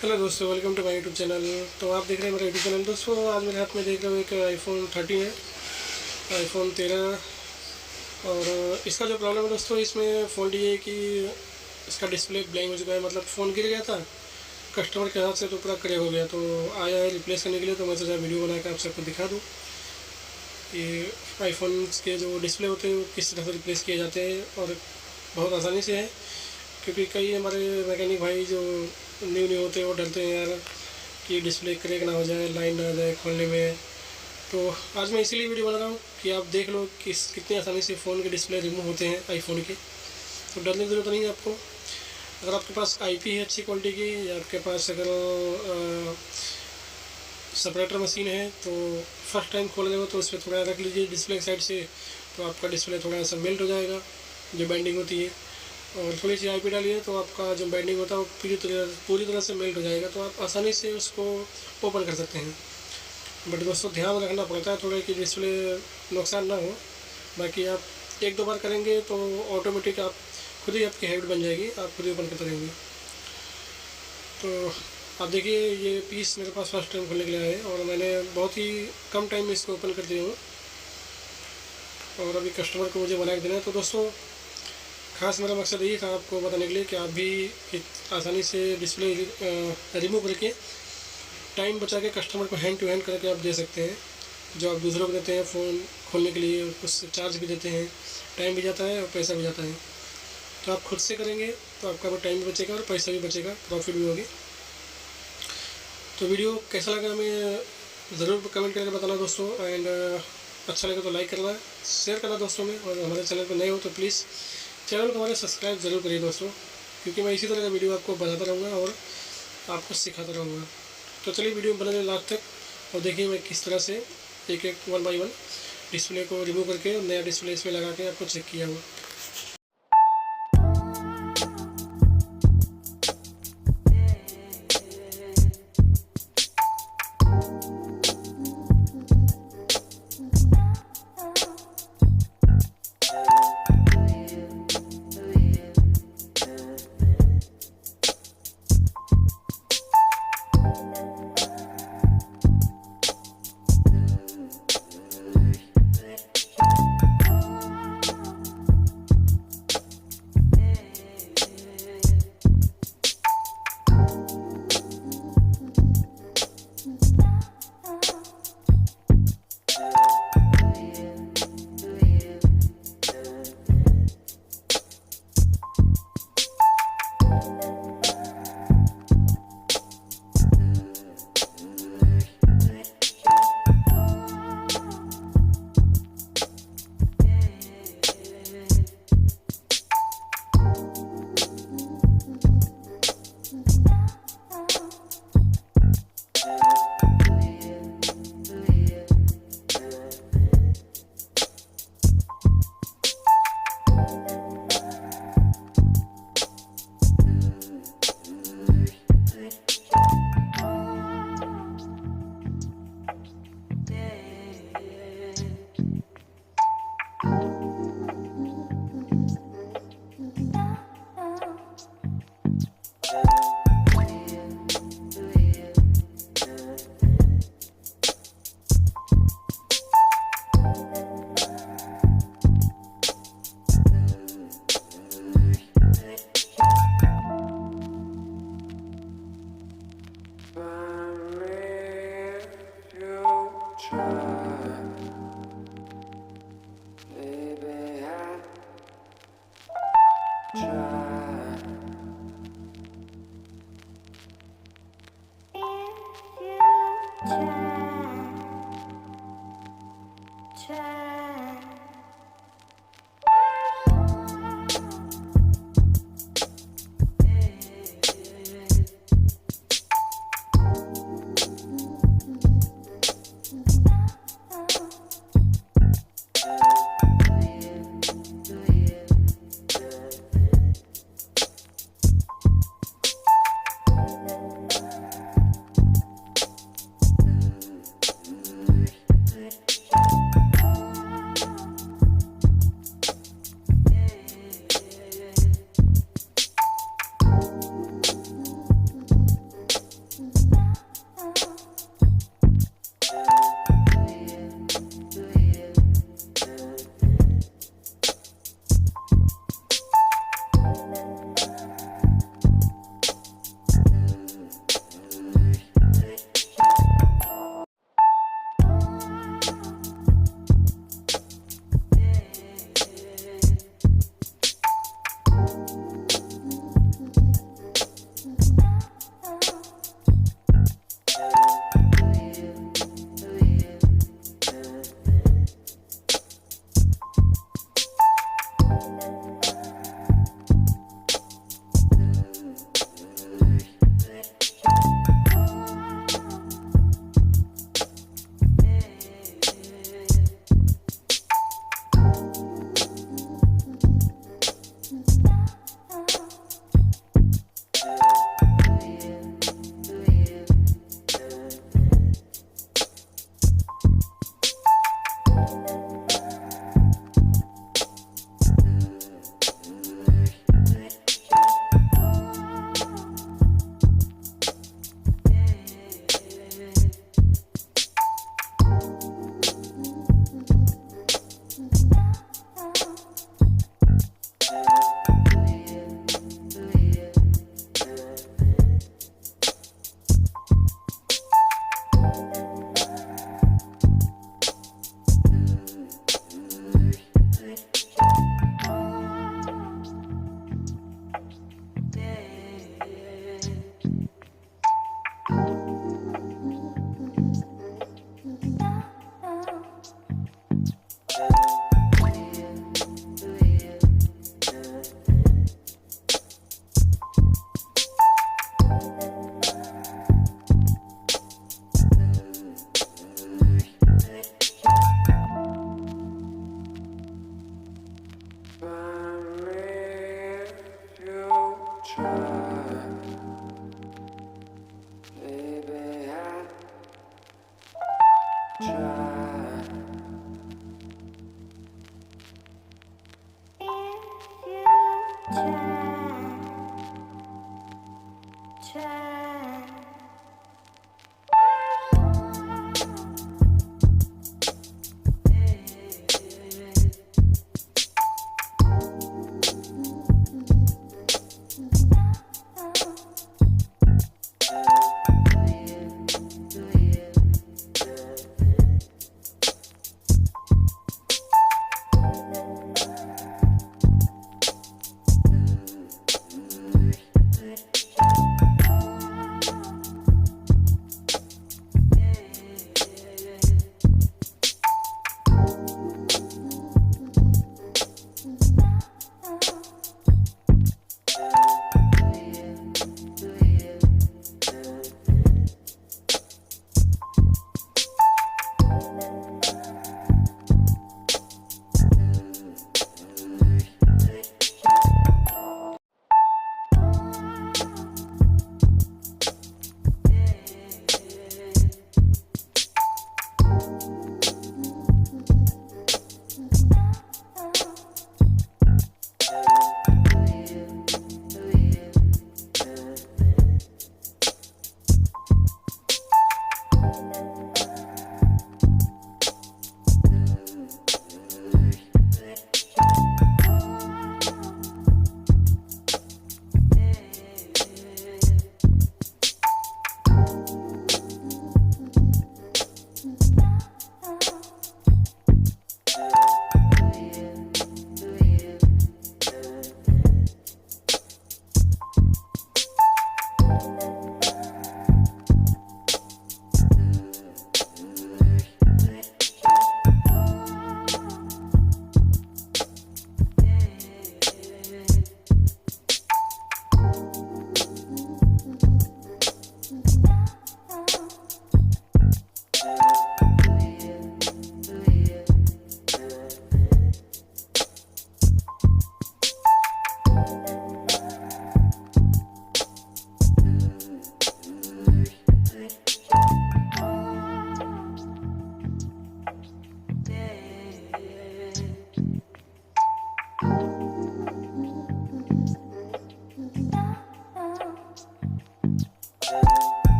Hello दोस्तों, welcome to my YouTube channel. तो आप देख रहे हैं मेरा यूट्यूब चैनल। दोस्तों आज मेरे हाथ में देख रहे हो एक आईफोन 13 है, आईफोन 13। और इसका जो प्रॉब्लम है दोस्तों, इसमें फ़ोन ये है कि इसका डिस्प्ले ब्लैंक हो चुका है। मतलब फ़ोन गिर गया था कस्टमर के हाथ से, तो पूरा क्रैक हो गया। तो आया है रिप्लेस करने के लिए। तो मैं सोचा वीडियो बना कर आप सबको दिखा दूँ ये आईफोन के जो डिस्प्ले होते हैं वो किस तरह से रिप्लेस किए जाते हैं। और बहुत आसानी से है, क्योंकि कई हमारे मैकेनिक भाई जो न्यू न्यू होते हैं वो डरते हैं यार कि डिस्प्ले क्रैक ना हो जाए, लाइन ना आ जाए खोलने में। तो आज मैं इसीलिए वीडियो बना रहा हूँ कि आप देख लो कि कितनी आसानी से फ़ोन के डिस्प्ले रिमूव होते हैं आईफोन के। तो डरने की ज़रूरत नहीं है आपको। अगर आपके पास आईपी है अच्छी क्वालिटी की, या आपके पास अगर सेपरेटर मशीन है, तो फर्स्ट टाइम खोल रहे हो तो उस पर थोड़ा रख लीजिए डिस्प्ले की साइड से, तो आपका डिस्प्ले थोड़ा सा मेल्ट हो जाएगा जो बैंडिंग होती है। और थोड़ी सी आईपी डालिए तो आपका जो बैंडिंग होता है वो पूरी तरह से मेल्ट हो जाएगा। तो आप आसानी से उसको ओपन कर सकते हैं। बट दोस्तों ध्यान रखना पड़ता है थोड़ा कि डिस्प्ले नुकसान ना हो। बाकी आप एक दो बार करेंगे तो ऑटोमेटिक आप खुद ही आपकी हैबिट बन जाएगी, आप खुद ही ओपन करते रहेंगे। तो आप देखिए ये पीस मेरे पास फर्स्ट टाइम खोलने के लिए आया है, और मैंने बहुत ही कम टाइम में इसको ओपन कर दिया हूँ। और अभी कस्टमर को मुझे बना के देना है। तो दोस्तों खास मेरा मकसद यही था आपको बताने के लिए कि आप भी आसानी से डिस्प्ले रिमूव करके टाइम बचा के कस्टमर को हैंड टू हैंड करके आप दे सकते हैं। जो आप दूसरों को देते हैं फ़ोन खोलने के लिए, उससे चार्ज भी देते हैं, टाइम भी जाता है और पैसा भी जाता है। तो आप खुद से करेंगे तो आपका टाइम भी बचेगा और पैसा भी बचेगा, प्रॉफिट भी होगी। तो वीडियो कैसा लगा हमें ज़रूर कमेंट करके बताना दोस्तों। एंड अच्छा लगे तो लाइक करना, शेयर करना दोस्तों में। और हमारे चैनल पर नए हो तो प्लीज़ चैनल को हमारे सब्सक्राइब ज़रूर करिए दोस्तों, क्योंकि मैं इसी तरह का वीडियो आपको बनाता रहूँगा और आपको सिखाता रहूँगा। तो चलिए वीडियो में बने रहिए लास्ट तक, और देखिए मैं किस तरह से एक एक 1 बाय 1 डिस्प्ले को रिमूव करके नया डिस्प्ले इसमें लगा के आपको चेक किया हुआ।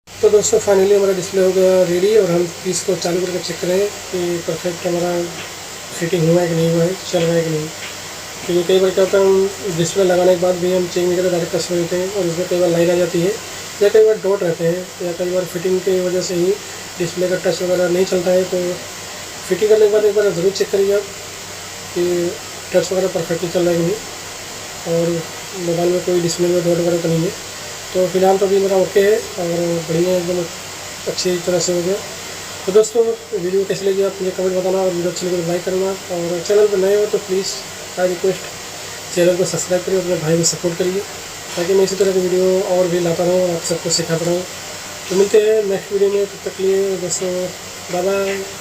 तो दोस्तों फाइनली हमारा डिस्प्ले हो गया रेडी और हम पीस को चालू करके चेक करें कि परफेक्ट हमारा फिटिंग हुआ है कि नहीं हुआ है, चल रहा है कि नहीं। क्योंकि कई बार क्या होता है हम डिस्प्ले लगाने के बाद भी हम चेक नहीं करते, डायरेक्ट कस्टमर देते हैं और इसमें कई बार लाइन आ जाती है या कई बार डॉट रहते हैं या कई बार फिटिंग की वजह से ही डिस्प्ले का टच वगैरह नहीं चलता है। तो फिटिंग करने के बाद एक बार ज़रूर चेक करिए आप कि टच वगैरह परफेक्टली चल रहा है कि नहीं और मोबाइल में कोई डिस्प्ले में डॉट वगैरह तो नहीं है। तो फिलहाल तो अभी मेरा ओके है और बढ़िया एकदम अच्छी तरह से हो गया। तो दोस्तों वीडियो कैसी लगी आप मुझे कमेंट बताना और वीडियो अच्छी लगी तो लाइक करना और चैनल पर नए हो तो प्लीज़ आई रिक्वेस्ट चैनल को सब्सक्राइब करिए और अपने भाई को सपोर्ट करिए ताकि मैं इसी तरह की वीडियो और भी लाता रहूँ और आप सबको सिखाता रहूँ। तो मिलते हैं नेक्स्ट वीडियो में, तब तक के लिए दोस्तों बाय बाय।